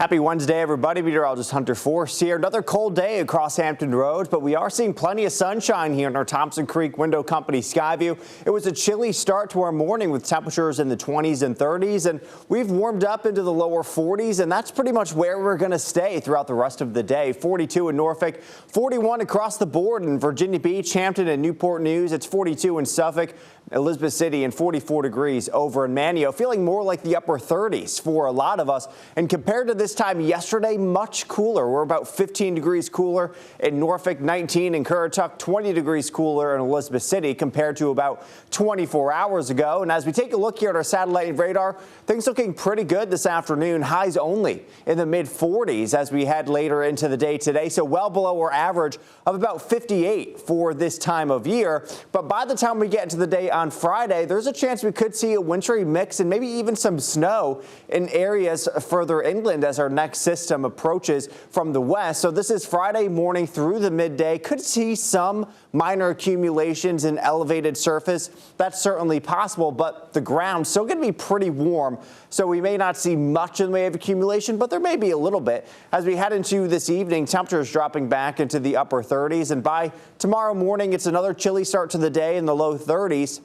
Happy Wednesday, everybody. Meteorologist Hunter Force here. Another cold day across Hampton Roads, but we are seeing plenty of sunshine here in our Thompson Creek Window Company Skyview. It was a chilly start to our morning with temperatures in the 20s and 30s, and we've warmed up into the lower 40s, and that's pretty much where we're going to stay throughout the rest of the day. 42 in Norfolk, 41 across the board in Virginia Beach, Hampton, and Newport News. It's 42 in Suffolk, Elizabeth City, and 44 degrees over in Manio. Feeling more like the upper 30s for a lot of us, and compared to this time yesterday, much cooler. We're about 15 degrees cooler in Norfolk, 19 in Currituck, 20 degrees cooler in Elizabeth City compared to about 24 hours ago. And as we take a look here at our satellite radar, things looking pretty good this afternoon. Highs only in the mid 40s as we head later into the day today. So well below our average of about 58 for this time of year. But by the time we get into the day on Friday, there's a chance we could see a wintry mix and maybe even some snow in areas further inland as our next system approaches from the west. So this is Friday morning through the midday. Could see some minor accumulations in elevated surface. That's certainly possible, but the ground's still going to be pretty warm. So we may not see much in the way of accumulation, but there may be a little bit. As we head into this evening, temperatures dropping back into the upper 30s. And by tomorrow morning, it's another chilly start to the day in the low 30s.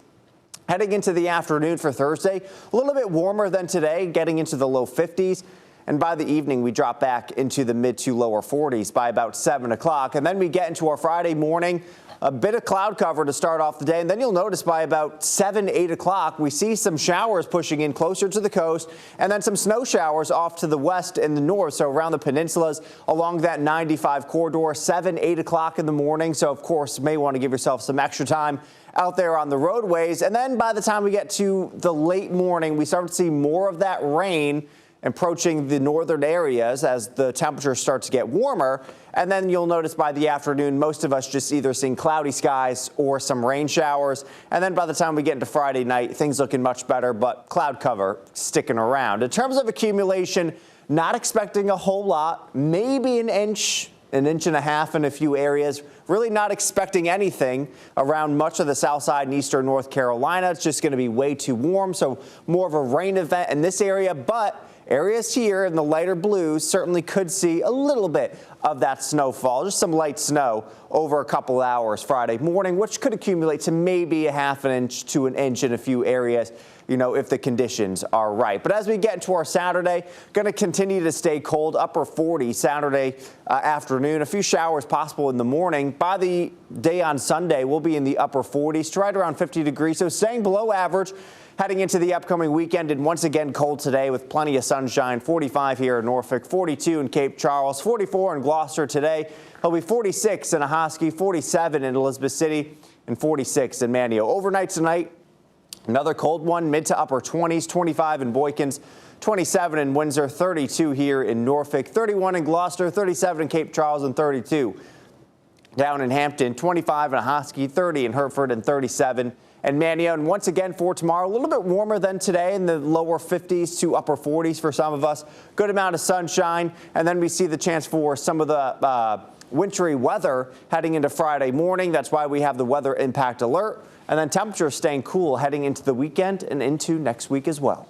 Heading into the afternoon for Thursday, a little bit warmer than today, getting into the low 50s. And by the evening, we drop back into the mid to lower 40s by about 7 o'clock. And then we get into our Friday morning, a bit of cloud cover to start off the day. And then you'll notice by about 7, 8 o'clock, we see some showers pushing in closer to the coast and then some snow showers off to the west and the north. So around the peninsulas along that 95 corridor, 7, 8 o'clock in the morning. So, of course, may want to give yourself some extra time out there on the roadways. And then by the time we get to the late morning, we start to see more of that rain approaching the northern areas as the temperatures start to get warmer. And then you'll notice by the afternoon, most of us just either seeing cloudy skies or some rain showers. And then by the time we get into Friday night, things looking much better, but cloud cover sticking around. In terms of accumulation, not expecting a whole lot, maybe an inch and a half in a few areas. Really not expecting anything around much of the south side and eastern North Carolina. It's just going to be way too warm, so more of a rain event in this area, but areas here in the lighter blues certainly could see a little bit of that snowfall, just some light snow over a couple hours Friday morning, which could accumulate to maybe a half an inch to an inch in a few areas, if the conditions are right. But as we get into our Saturday, going to continue to stay cold, upper 40 Saturday afternoon. A few showers possible in the morning. By the day on Sunday, we'll be in the upper 40s to right around 50 degrees, so staying below average. Heading into the upcoming weekend, and once again cold today with plenty of sunshine. 45 here in Norfolk, 42 in Cape Charles, 44 in Gloucester today. It'll be 46 in Ahoskie, 47 in Elizabeth City, and 46 in Manio. Overnight tonight, another cold one, mid to upper 20s, 25 in Boykins, 27 in Windsor, 32 here in Norfolk, 31 in Gloucester, 37 in Cape Charles, and 32 down in Hampton, 25 in Ahoskie, 30 in Hereford, and 37 and Manio. And once again for tomorrow, a little bit warmer than today in the lower 50s to upper 40s for some of us. Good amount of sunshine. And then we see the chance for some of the wintry weather heading into Friday morning. That's why we have the weather impact alert. And then temperatures staying cool heading into the weekend and into next week as well.